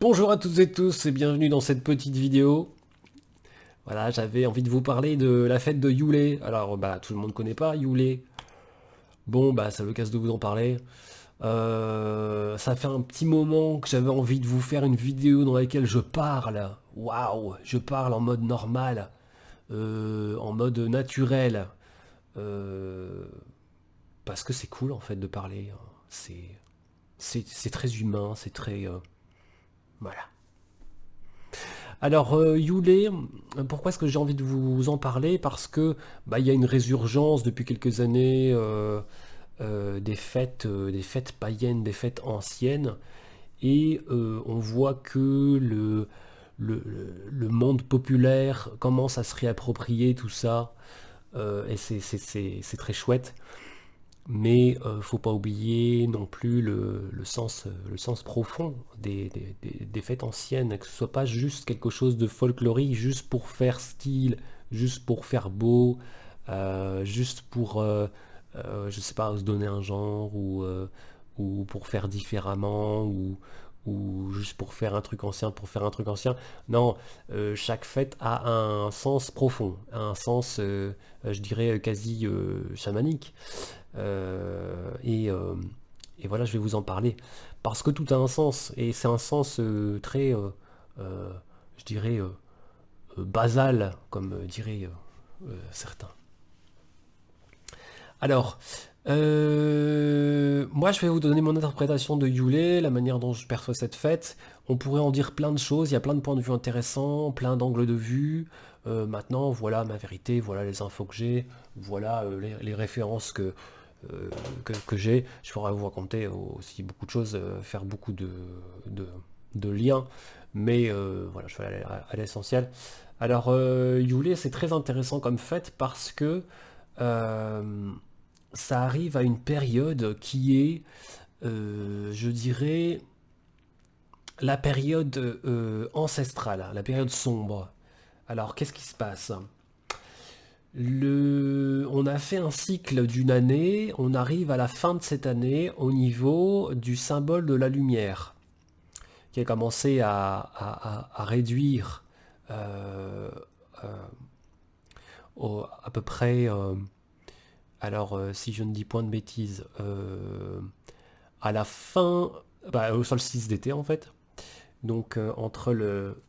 Bonjour à toutes et tous et bienvenue dans cette petite vidéo. Voilà, j'avais envie de vous parler de la fête de Yule. Alors, tout le monde connaît pas Yule. Bon, ça me casse de vous en parler. Ça fait un petit moment que j'avais envie de vous faire une vidéo dans laquelle je parle. Waouh, je parle en mode normal, en mode naturel. Euh, Parce que c'est cool en fait de parler. C'est très humain, c'est très... voilà. Alors, Yule, pourquoi est-ce que j'ai envie de vous en parler? Parce que il y a une résurgence depuis quelques années des fêtes païennes, des fêtes anciennes, et on voit que le monde populaire commence à se réapproprier tout ça, et c'est très chouette. Mais faut pas oublier non plus le sens profond des fêtes anciennes, que ce soit pas juste quelque chose de folklorique, juste pour faire style, juste pour faire beau, juste pour, je sais pas, se donner un genre, ou pour faire différemment, ou juste pour faire un truc ancien, pour faire un truc ancien. Non, chaque fête a un sens profond, un sens, je dirais, quasi chamanique. Et voilà, je vais vous en parler. Parce que tout a un sens, et c'est un sens très, euh, je dirais, basal, comme diraient certains. Alors, moi je vais vous donner mon interprétation de Yule, la manière dont je perçois cette fête. On pourrait en dire plein de choses, il y a plein de points de vue intéressants, plein d'angles de vue. Maintenant, voilà ma vérité, voilà les infos que j'ai, voilà les références que j'ai. Je pourrais vous raconter aussi beaucoup de choses, faire beaucoup de, de liens, mais voilà, je vais aller à l'essentiel. Alors, Yule, c'est très intéressant comme fête parce que euh, ça arrive à une période qui est, je dirais, la période ancestrale, la période sombre. Alors, qu'est-ce qui se passe? On a fait un cycle d'une année, on arrive à la fin de cette année au niveau du symbole de la lumière, qui a commencé à réduire euh, euh, à peu près, alors si je ne dis point de bêtises, à la fin, au solstice d'été en fait, donc le,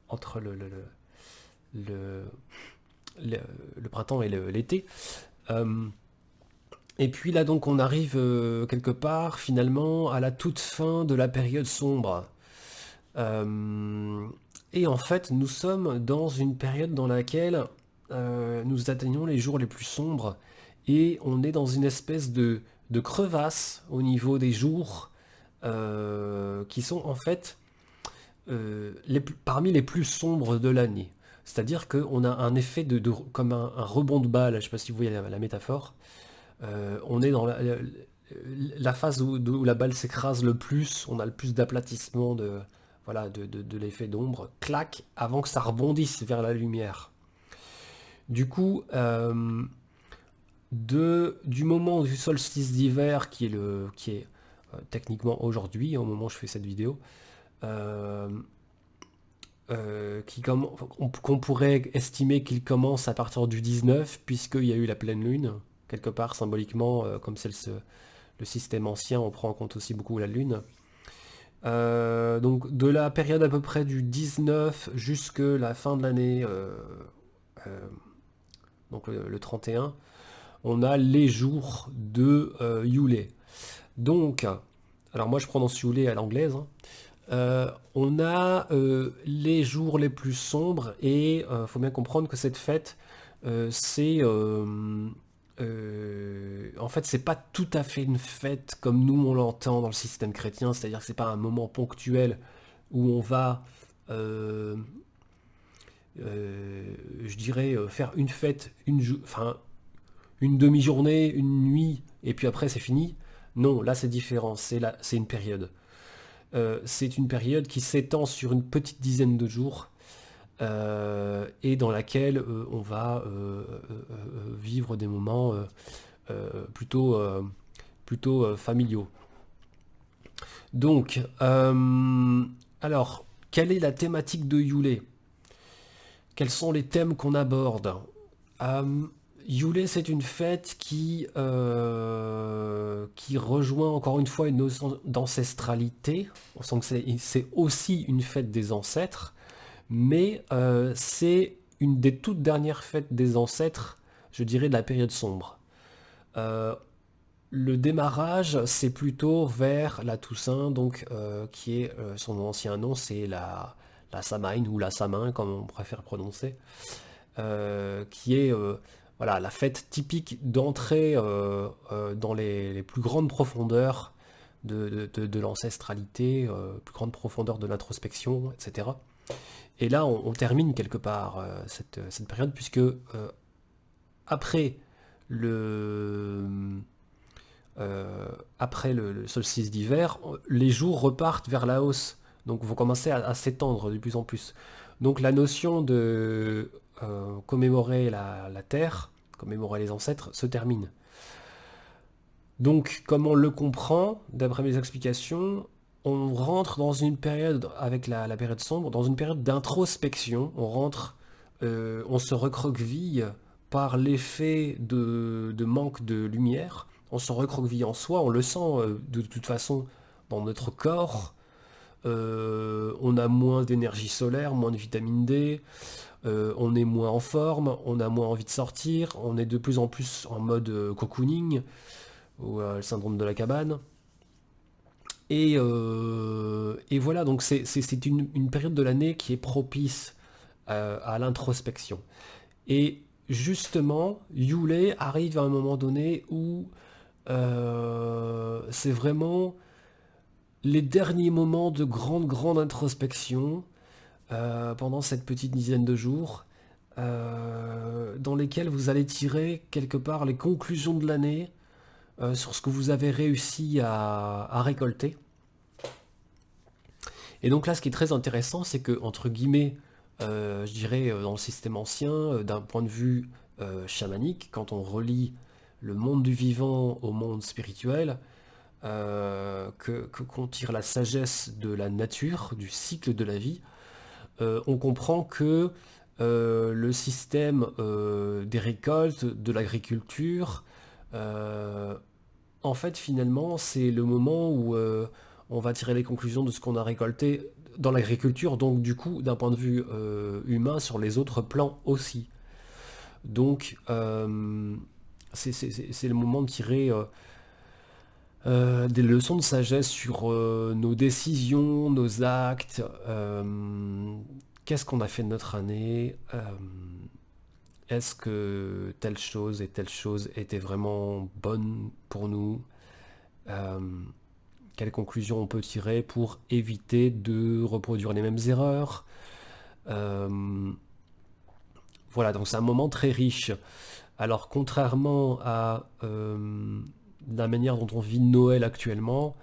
le- le printemps et l'été. Euh, Et puis là donc on arrive quelque part finalement à la toute fin de la période sombre. Euh, et en fait nous sommes dans une période dans laquelle nous atteignons les jours les plus sombres, et on est dans une espèce de crevasse au niveau des jours qui sont en fait parmi les plus sombres de l'année. C'est-à-dire qu'on a un effet comme un rebond de balle, je ne sais pas si vous voyez la métaphore. On est dans la phase où la balle s'écrase le plus, on a le plus d'aplatissement voilà, de l'effet d'ombre, clac, avant que ça rebondisse vers la lumière. Du coup, du moment du solstice d'hiver, qui est techniquement aujourd'hui, au moment où je fais cette vidéo, euh, qu'on pourrait estimer qu'il commence à partir du 19, puisqu'il y a eu la pleine lune, quelque part symboliquement, comme c'est le système ancien, on prend en compte aussi beaucoup la lune. Donc de la période à peu près du 19 jusque la fin de l'année, euh, donc le 31, on a les jours de Yule. Donc, alors moi je prononce Yule à l'anglaise, hein. On a les jours les plus sombres, et faut bien comprendre que cette fête, c'est en fait c'est pas tout à fait une fête comme nous on l'entend dans le système chrétien, c'est-à-dire que c'est pas un moment ponctuel où on va, euh, je dirais, faire une fête, enfin une demi-journée, une nuit, et puis après c'est fini. Non, là c'est différent, c'est une période. C'est une période qui s'étend sur une petite dizaine de jours, et dans laquelle on va vivre des moments plutôt, plutôt familiaux. Donc, alors, quelle est la thématique de Yule? Quels sont les thèmes qu'on aborde? Yule, c'est une fête qui rejoint encore une fois une notion d'ancestralité. On sent que c'est aussi une fête des ancêtres, mais c'est une des toutes dernières fêtes des ancêtres, je dirais, de la période sombre. Euh, le démarrage, c'est plutôt vers la Toussaint, donc qui est son ancien nom, c'est la Samhain ou la Samin, comme on préfère prononcer, qui est voilà, la fête typique d'entrée dans les plus grandes profondeurs de l'ancestralité, plus grandes profondeurs de l'introspection, etc. Et là, on termine quelque part cette période, puisque après le, le solstice d'hiver, les jours repartent vers la hausse, donc vont commencer à s'étendre de plus en plus. Donc la notion de commémorer la terre, commémorer les ancêtres, se termine. Donc, comme on le comprend, d'après mes explications, on rentre dans une période, avec la période sombre, dans une période d'introspection. On rentre, on se recroqueville par l'effet de manque de lumière. On se recroqueville en soi, on le sent de toute façon dans notre corps. On a moins d'énergie solaire, moins de vitamine D, on est moins en forme, on a moins envie de sortir, on est de plus en plus en mode cocooning, ou le syndrome de la cabane. Et voilà, donc c'est une période de l'année qui est propice à l'introspection. Et justement, Yule arrive à un moment donné où c'est vraiment les derniers moments de grande introspection pendant cette petite dizaine de jours, dans lesquels vous allez tirer quelque part les conclusions de l'année sur ce que vous avez réussi à récolter. Et donc là, ce qui est très intéressant, c'est que, entre guillemets, je dirais, dans le système ancien, d'un point de vue chamanique, quand on relie le monde du vivant au monde spirituel, qu'on tire la sagesse de la nature, du cycle de la vie, on comprend que le système des récoltes, de l'agriculture, en fait, finalement, c'est le moment où on va tirer les conclusions de ce qu'on a récolté dans l'agriculture, donc du coup, d'un point de vue humain, sur les autres plans aussi. Donc, c'est le moment de tirer des leçons de sagesse sur nos décisions, nos actes, qu'est-ce qu'on a fait de notre année, est-ce que telle chose et telle chose étaient vraiment bonnes pour nous, euh, quelles conclusions on peut tirer pour éviter de reproduire les mêmes erreurs. Voilà, donc c'est un moment très riche. Alors contrairement à la manière dont on vit Noël actuellement,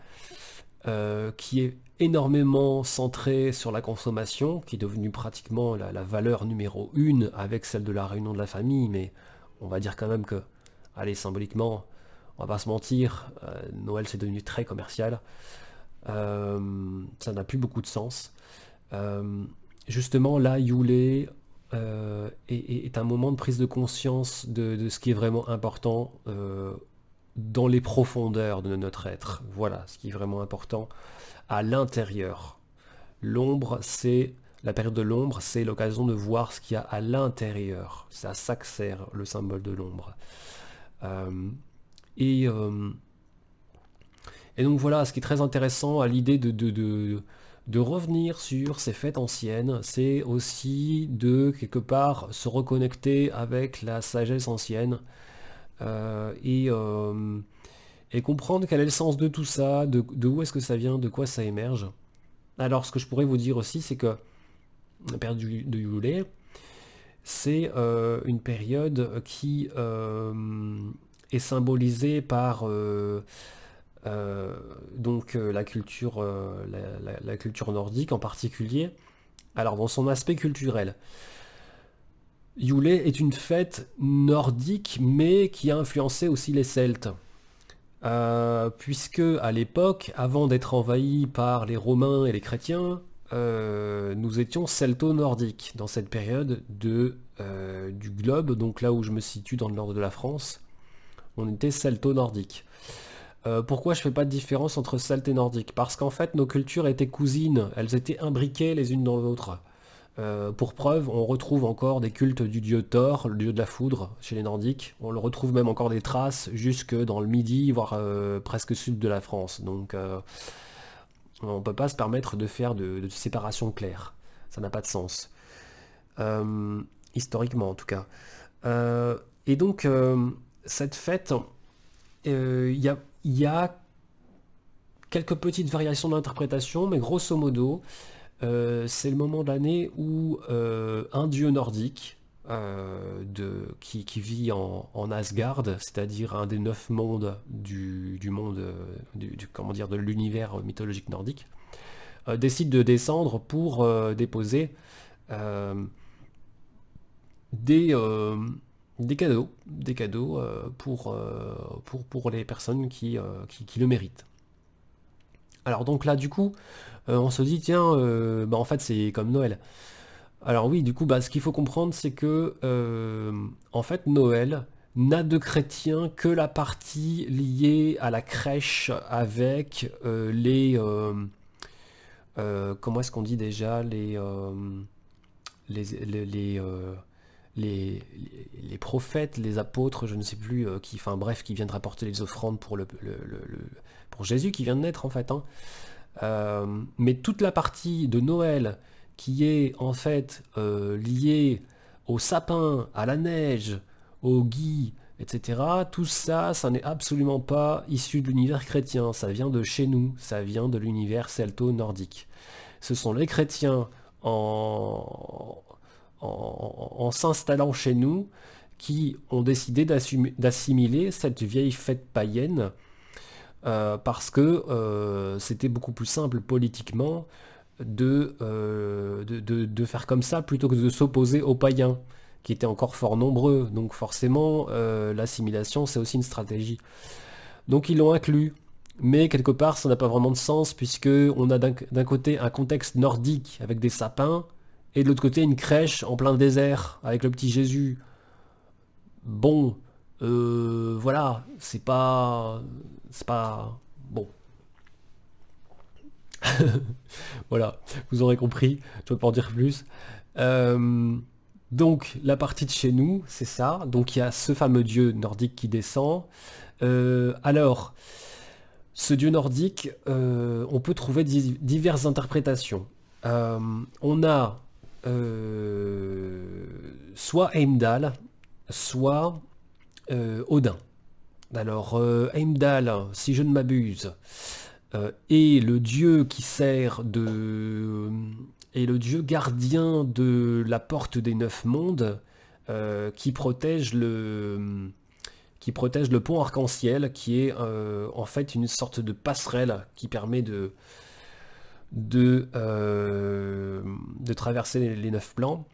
qui est énormément centré sur la consommation, qui est devenue pratiquement la valeur numéro une avec celle de la réunion de la famille, mais on va dire quand même que, allez, symboliquement, on va pas se mentir, Noël c'est devenu très commercial, ça n'a plus beaucoup de sens. Justement là, Yule est un moment de prise de conscience de ce qui est vraiment important dans les profondeurs de notre être. Voilà, ce qui est vraiment important à l'intérieur. L'ombre, c'est la période de l'ombre, c'est l'occasion de voir ce qu'il y a à l'intérieur. C'est à ça que sert le symbole de l'ombre. Euh, et, euh, et donc voilà, ce qui est très intéressant à l'idée de revenir sur ces fêtes anciennes, c'est aussi de quelque part se reconnecter avec la sagesse ancienne euh, et, euh, et comprendre quel est le sens de tout ça, de où est-ce que ça vient, de quoi ça émerge. Alors ce que je pourrais vous dire aussi, c'est que la période de Yule, c'est une période qui est symbolisée par la culture, la culture nordique en particulier. Alors dans son aspect culturel, Yule est une fête nordique, mais qui a influencé aussi les Celtes. Puisque à l'époque, avant d'être envahi par les Romains et les chrétiens, nous étions celto-nordiques dans cette période du globe, donc là où je me situe dans le nord de la France, on était celto-nordiques. Pourquoi je fais pas de différence entre celte et nordique? Parce qu'en fait nos cultures étaient cousines, elles étaient imbriquées les unes dans l'autre. Pour preuve, on retrouve encore des cultes du dieu Thor, le dieu de la foudre, chez les Nordiques. On le retrouve même encore des traces jusque dans le Midi, voire presque sud de la France. Donc on ne peut pas se permettre de faire de séparation claire. Ça n'a pas de sens. Historiquement en tout cas. Et donc cette fête, il y a quelques petites variations d'interprétation, mais grosso modo, c'est le moment de l'année où un dieu nordique qui vit en Asgard, c'est-à-dire un des 9 mondes du monde, comment dire, de l'univers mythologique nordique, décide de descendre pour déposer euh, des, euh, des cadeaux pour les personnes qui le méritent. Alors donc là, du coup, on se dit, tiens, bah en fait c'est comme Noël. Alors oui, du coup, bah, ce qu'il faut comprendre, c'est que en fait Noël n'a de chrétien que la partie liée à la crèche avec comment est-ce qu'on dit déjà, les prophètes, les apôtres, je ne sais plus, enfin bref, qui viennent rapporter les offrandes pour Jésus qui vient de naître en fait, hein. Mais toute la partie de Noël qui est en fait liée au sapin, à la neige, au gui, etc., tout ça, ça n'est absolument pas issu de l'univers chrétien, ça vient de chez nous, ça vient de l'univers celto-nordique. Ce sont les chrétiens en s'installant chez nous qui ont décidé d'assimiler cette vieille fête païenne parce que c'était beaucoup plus simple politiquement de faire comme ça plutôt que de s'opposer aux païens, qui étaient encore fort nombreux. Donc forcément, l'assimilation, c'est aussi une stratégie. Donc ils l'ont inclus. Mais quelque part, ça n'a pas vraiment de sens, puisque on a d'un côté un contexte nordique avec des sapins, et de l'autre côté une crèche en plein désert avec le petit Jésus. Bon, voilà, c'est pas, bon, voilà, vous aurez compris, je ne peux pas en dire plus. Euh, donc la partie de chez nous, c'est ça. Donc il y a ce fameux dieu nordique qui descend. Alors, ce dieu nordique, on peut trouver diverses interprétations. On a soit Heimdall, soit Odin. Alors, Heimdall, si je ne m'abuse, est le dieu qui sert est le dieu gardien de la porte des 9 mondes, qui protège le pont arc-en-ciel, qui est en fait une sorte de passerelle qui permet de traverser les 9 plans.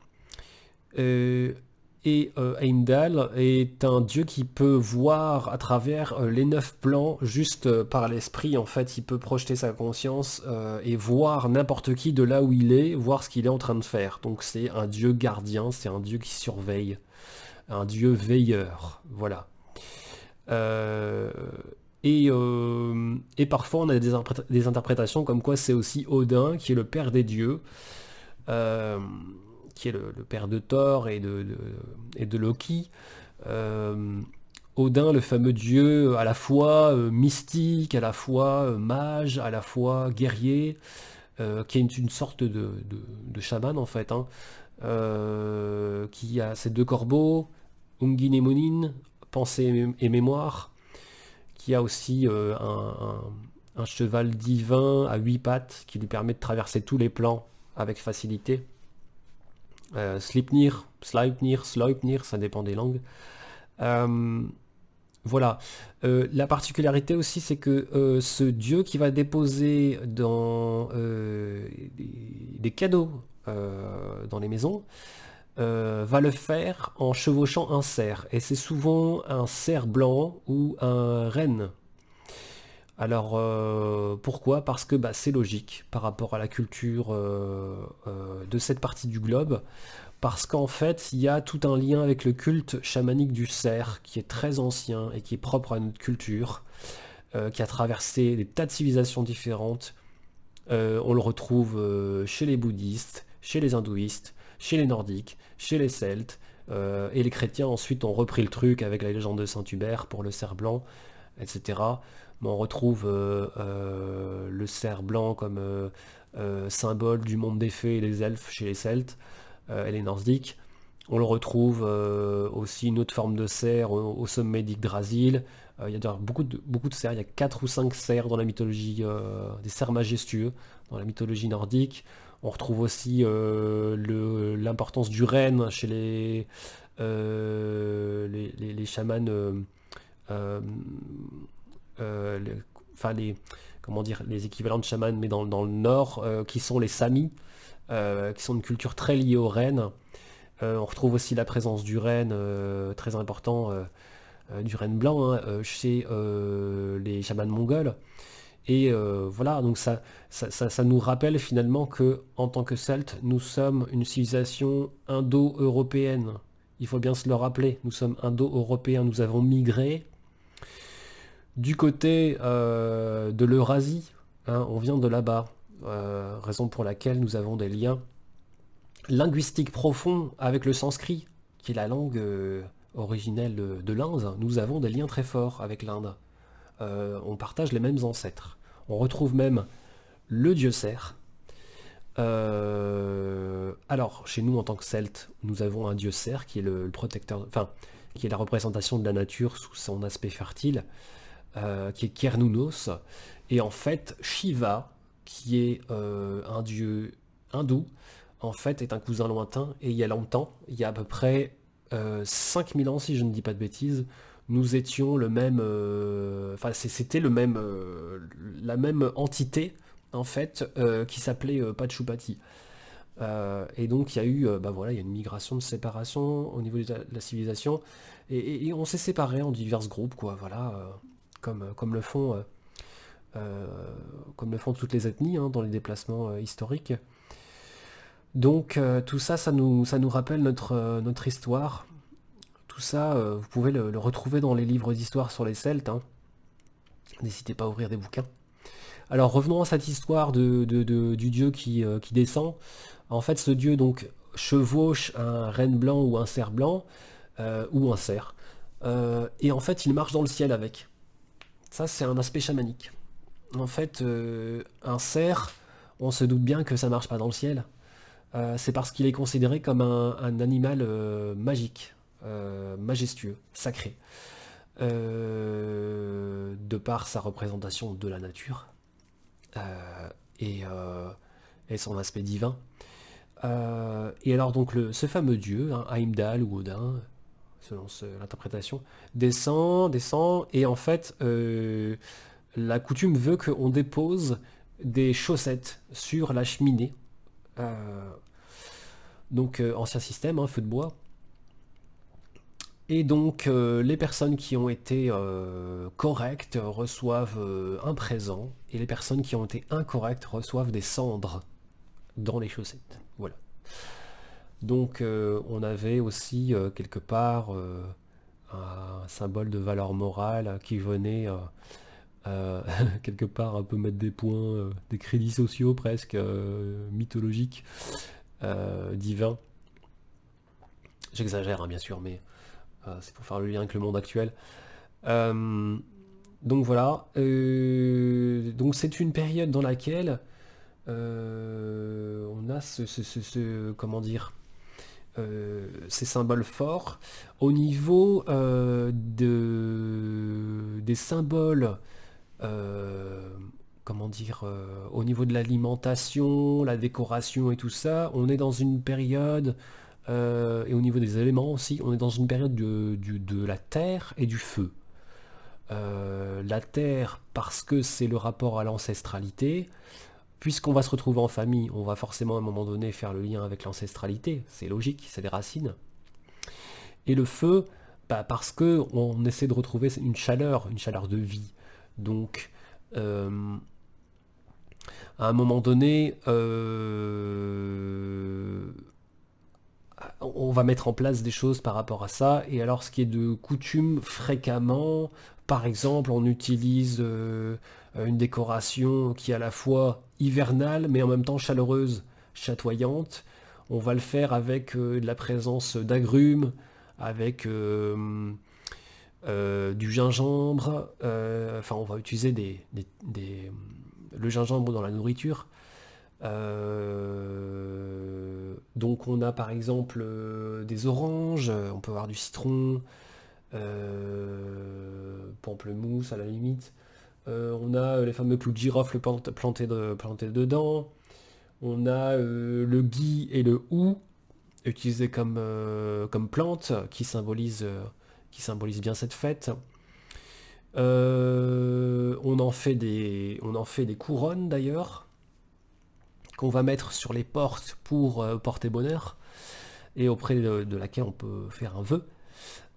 Et Heimdall est un dieu qui peut voir à travers les 9 plans juste par l'esprit. En fait, il peut projeter sa conscience et voir n'importe qui de là où il est, voir ce qu'il est en train de faire. Donc c'est un dieu gardien, c'est un dieu qui surveille, un dieu veilleur. Voilà. Euh, et parfois on a des interprétations comme quoi c'est aussi Odin qui est le père des dieux, euh, qui est le père de Thor et de Loki. Euh, Odin, le fameux dieu à la fois mystique, à la fois mage, à la fois guerrier, qui est une sorte de chaman en fait, hein, qui a ses 2 corbeaux, Ungin et Munin, pensée et mémoire, qui a aussi un cheval divin à 8 pattes qui lui permet de traverser tous les plans avec facilité. Sleipnir, Sleipnir, ça dépend des langues. Euh, voilà. La particularité aussi, c'est que ce dieu qui va déposer des cadeaux dans les maisons va le faire en chevauchant un cerf. Et c'est souvent un cerf blanc ou un renne. Alors pourquoi? Parce que bah, c'est logique par rapport à la culture de cette partie du globe, parce qu'en fait, il y a tout un lien avec le culte chamanique du cerf, qui est très ancien et qui est propre à notre culture, qui a traversé des tas de civilisations différentes. On le retrouve chez les bouddhistes, chez les hindouistes, chez les nordiques, chez les celtes, et les chrétiens ensuite ont repris le truc avec la légende de Saint-Hubert pour le cerf blanc, etc. Mais on retrouve le cerf blanc comme symbole du monde des fées et des elfes chez les celtes et les nordiques. On le retrouve aussi une autre forme de cerf au sommet d'Yggdrasil. Il y a d'ailleurs beaucoup de cerfs, il y a 4 ou 5 cerfs dans la mythologie, des cerfs majestueux dans la mythologie nordique. On retrouve aussi l'importance du renne chez les chamans, euh, les, enfin comment dire, les équivalents de chamans, mais dans le nord, qui sont les Samis, qui sont une culture très liée au renne. On retrouve aussi la présence du renne, très important, du renne blanc, hein, chez les chamans mongols. Et voilà, donc ça nous rappelle finalement que en tant que Celtes, nous sommes une civilisation indo-européenne. Il faut bien se le rappeler, nous sommes indo-européens, nous avons migré du côté de l'Eurasie, hein, on vient de là-bas, raison pour laquelle nous avons des liens linguistiques profonds avec le sanskrit, qui est la langue originelle de l'Inde. Nous avons des liens très forts avec l'Inde. On partage les mêmes ancêtres. On retrouve même le dieu cerf. Alors, chez nous, en tant que Celtes, nous avons un dieu cerf qui est le protecteur, enfin, qui est la représentation de la nature sous son aspect fertile, qui est Cernunnos. Et en fait, Shiva, qui est un dieu hindou, en fait, est un cousin lointain. Et il y a longtemps, il y a à peu près 5000 ans, si je ne dis pas de bêtises, nous étions le même, enfin c'était le même, la même entité en fait qui s'appelait Pachupati. Et donc il y a eu, bah voilà, il y a une migration de séparation au niveau de la civilisation et on s'est séparés en divers groupes, quoi, voilà, comme le font, euh, comme le font toutes les ethnies hein, dans les déplacements historiques. Donc tout ça, ça nous rappelle notre histoire. Tout ça, vous pouvez le retrouver dans les livres d'histoire sur les Celtes, hein. N'hésitez pas à ouvrir des bouquins. Alors revenons à cette histoire du dieu qui descend. En fait, ce dieu donc chevauche un renne blanc ou un cerf blanc, ou un cerf. Et en fait, il marche dans le ciel avec. Ça, c'est un aspect chamanique. En fait, un cerf, on se doute bien que ça marche pas dans le ciel. C'est parce qu'il est considéré comme un animal magique, majestueux, sacré, de par sa représentation de la nature euh, et, euh, et son aspect divin. Et alors donc ce fameux dieu, hein, Heimdall ou Odin, selon l'interprétation, descend, et en fait, la coutume veut qu'on dépose des chaussettes sur la cheminée. Euh, donc ancien système, hein, feu de bois. Et donc les personnes qui ont été correctes reçoivent un présent, et les personnes qui ont été incorrectes reçoivent des cendres dans les chaussettes. Voilà. Donc on avait aussi quelque part un symbole de valeur morale qui venait quelque part un peu mettre des points, des crédits sociaux presque mythologiques, divins. J'exagère hein, bien sûr, mais c'est pour faire le lien avec le monde actuel. Euh, donc voilà. Donc c'est une période dans laquelle on a comment dire, ces symboles forts au niveau des symboles, euh, comment dire, au niveau de l'alimentation, la décoration et tout ça. On est dans une période, et au niveau des éléments aussi, on est dans une période de la terre et du feu. La terre parce que c'est le rapport à l'ancestralité. Puisqu'on va se retrouver en famille, on va forcément à un moment donné faire le lien avec l'ancestralité, c'est logique, c'est des racines. Et le feu, bah, parce que on essaie de retrouver une chaleur de vie. Donc, à un moment donné, on va mettre en place des choses par rapport à ça. Et alors, ce qui est de coutume, fréquemment, par exemple, on utilise une décoration qui est à la fois hivernale, mais en même temps chaleureuse, chatoyante. On va le faire avec de la présence d'agrumes, avec du gingembre. Enfin, on va utiliser le gingembre dans la nourriture. Donc on a par exemple des oranges, on peut avoir du citron, pamplemousse à la limite. On a les fameux clous de girofle plantés dedans. On a le gui et le hou utilisés comme plantes qui symbolisent bien cette fête. On en fait des couronnes d'ailleurs qu'on va mettre sur les portes pour porter bonheur et auprès de laquelle on peut faire un vœu.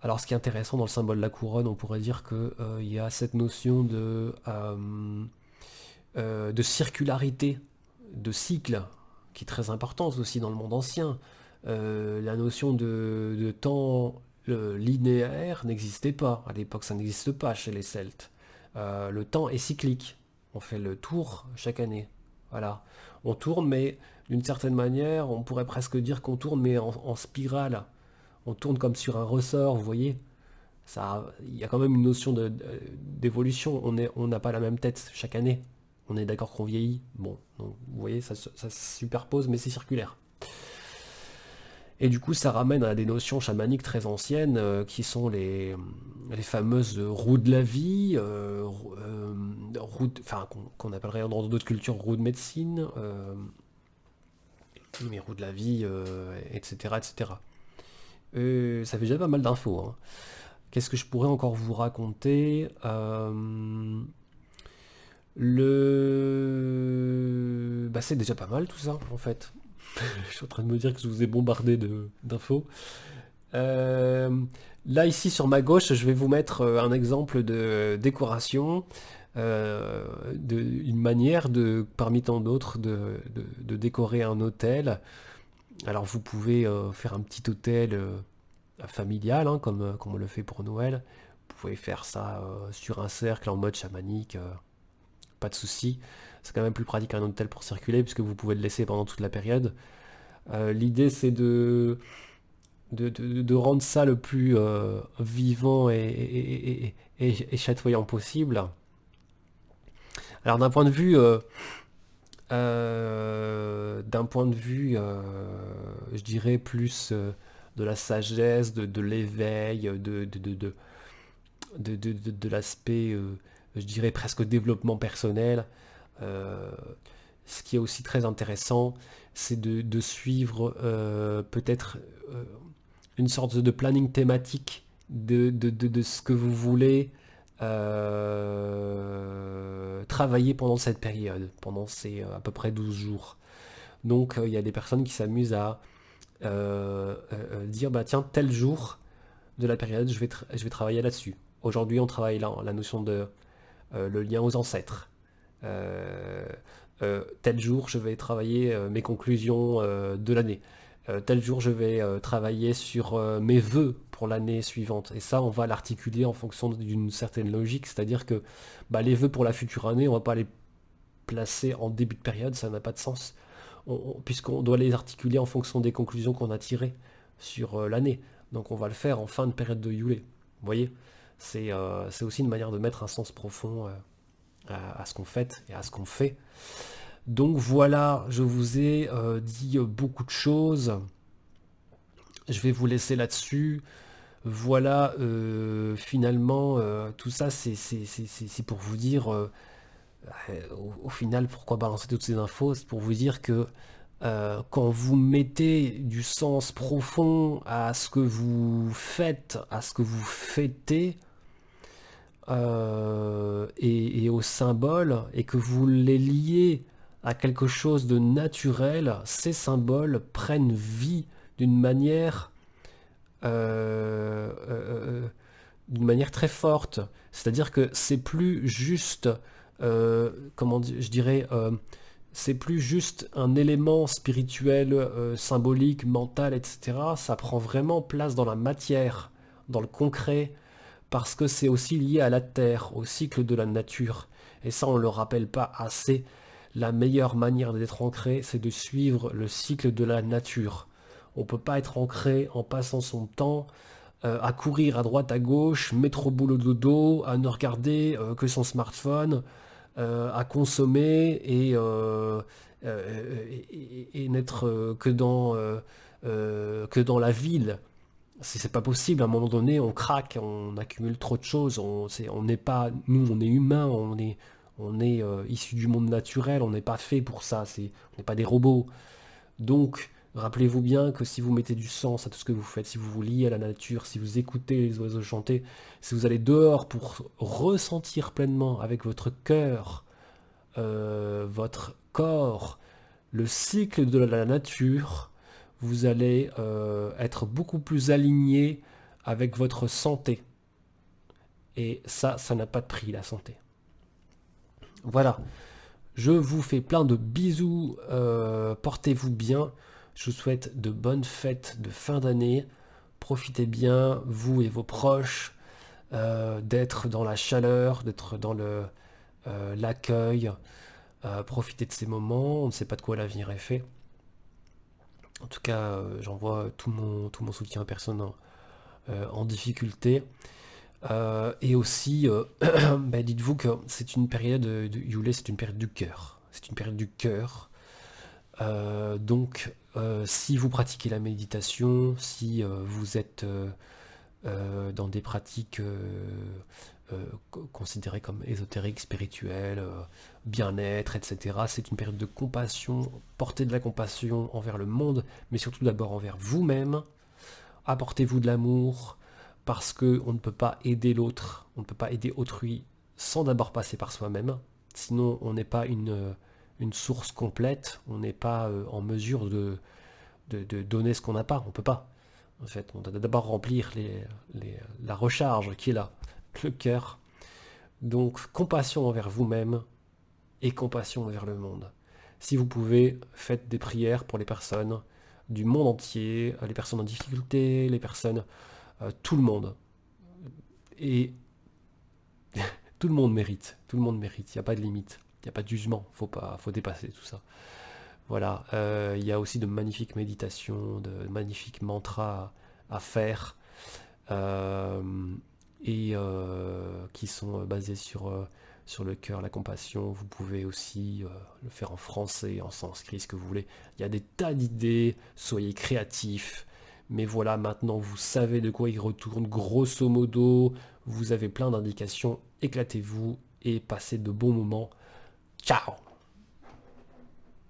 Alors ce qui est intéressant dans le symbole de la couronne, on pourrait dire qu'il y a cette notion de circularité, de cycle, qui est très importante aussi dans le monde ancien. La notion de temps linéaire n'existait pas. À l'époque, ça n'existe pas chez les Celtes. Le temps est cyclique. On fait le tour chaque année. Voilà. On tourne, mais d'une certaine manière, on pourrait presque dire qu'on tourne, mais en spirale. On tourne comme sur un ressort, vous voyez. Ça, il y a quand même une notion d'évolution. On n'a pas la même tête chaque année. On est d'accord qu'on vieillit. Bon, donc, vous voyez, ça se superpose, mais c'est circulaire. Et du coup, ça ramène à des notions chamaniques très anciennes, qui sont les fameuses roues de la vie, enfin, qu'on appellerait dans d'autres cultures roues de médecine, mais roues de la vie, etc., etc. Ça fait déjà pas mal d'infos, hein. Qu'est-ce que je pourrais encore vous raconter? Bah, c'est déjà pas mal tout ça, en fait. Je suis en train de me dire que je vous ai bombardé d'infos. Euh, Là, ici, sur ma gauche, je vais vous mettre un exemple de décoration, une manière parmi tant d'autres, de décorer un hôtel. Alors, vous pouvez faire un petit hôtel familial, hein, comme on le fait pour Noël. Vous pouvez faire ça sur un cercle en mode chamanique, pas de souci. C'est quand même plus pratique qu'un hôtel pour circuler, puisque vous pouvez le laisser pendant toute la période. L'idée, c'est de rendre ça le plus vivant et chatoyant possible. Alors d'un point de vue, je dirais plus de la sagesse, de l'éveil, de l'aspect, je dirais presque développement personnel. Euh, Ce qui est aussi très intéressant, c'est de suivre peut-être une sorte de planning thématique de ce que vous voulez travailler pendant cette période, pendant ces à peu près 12 jours. Donc il y a des personnes qui s'amusent à dire, bah tiens, tel jour de la période, je vais travailler là-dessus. Aujourd'hui, on travaille là, la notion de le lien aux ancêtres. Euh, Tel jour, je vais travailler mes conclusions de l'année. Tel jour, je vais travailler sur mes vœux pour l'année suivante. Et ça, on va l'articuler en fonction d'une certaine logique, c'est-à-dire que bah, les vœux pour la future année, on va pas les placer en début de période, ça n'a pas de sens, puisqu'on doit les articuler en fonction des conclusions qu'on a tirées sur l'année. Donc on va le faire en fin de période de Yule. Vous voyez, c'est aussi une manière de mettre un sens profond à ce qu'on fait et à ce qu'on fait. Donc voilà, je vous ai dit beaucoup de choses. Je vais vous laisser là-dessus. Voilà, finalement, tout ça, c'est pour vous dire, au final, pourquoi balancer toutes ces infos? C'est pour vous dire que quand vous mettez du sens profond à ce que vous faites, à ce que vous fêtez, et aux symboles, et que vous les liez à quelque chose de naturel, ces symboles prennent vie d'une manière, euh, euh, d'une manière très forte. C'est-à-dire que c'est plus juste, comment je dirais, C'est plus juste un élément spirituel, symbolique, mental, etc. Ça prend vraiment place dans la matière, dans le concret, parce que c'est aussi lié à la terre, au cycle de la nature. Et ça, on ne le rappelle pas assez. La meilleure manière d'être ancré, c'est de suivre le cycle de la nature. On ne peut pas être ancré en passant son temps à courir à droite à gauche, métro boulot dodo, à ne regarder que son smartphone, à consommer et n'être que dans la ville. C'est pas possible, à un moment donné, on craque, on accumule trop de choses, on n'est pas, nous on est humains, on est issus du monde naturel, on n'est pas fait pour ça, on n'est pas des robots. Donc, rappelez-vous bien que si vous mettez du sens à tout ce que vous faites, si vous vous liez à la nature, si vous écoutez les oiseaux chanter, si vous allez dehors pour ressentir pleinement avec votre cœur, votre corps, le cycle de la nature, vous allez être beaucoup plus aligné avec votre santé. Et ça n'a pas de prix, la santé. Voilà, je vous fais plein de bisous, portez-vous bien, je vous souhaite de bonnes fêtes de fin d'année, profitez bien, vous et vos proches, d'être dans la chaleur, d'être dans l'accueil, profitez de ces moments, on ne sait pas de quoi l'avenir est fait. En tout cas, j'envoie tout mon soutien à personne en difficulté. Et aussi, bah, dites-vous que c'est une période de Yule, c'est une période du cœur. C'est une période du cœur. Donc, si vous pratiquez la méditation, si vous êtes dans des pratiques considérées comme ésotériques, spirituelles, bien-être, etc., c'est une période de compassion. Portez de la compassion envers le monde, mais surtout d'abord envers vous-même. Apportez-vous de l'amour, parce qu'on ne peut pas aider l'autre, on ne peut pas aider autrui sans d'abord passer par soi-même. Sinon, on n'est pas une source complète, on n'est pas en mesure de donner ce qu'on n'a pas, on ne peut pas. En fait, on doit d'abord remplir la recharge qui est là, le cœur. Donc, compassion envers vous-même et compassion envers le monde. Si vous pouvez, faites des prières pour les personnes du monde entier, les personnes en difficulté, les personnes, tout le monde. Et tout le monde mérite, tout le monde mérite, il n'y a pas de limite, il n'y a pas de jugement, faut dépasser tout ça. Voilà, il y a aussi de magnifiques méditations, de magnifiques mantras à faire, euh, et qui sont basés sur le cœur, la compassion. Vous pouvez aussi le faire en français, en sanskrit, ce que vous voulez. Il y a des tas d'idées, soyez créatifs. Mais voilà, maintenant vous savez de quoi il retourne, grosso modo. Vous avez plein d'indications, éclatez-vous et passez de bons moments. Ciao!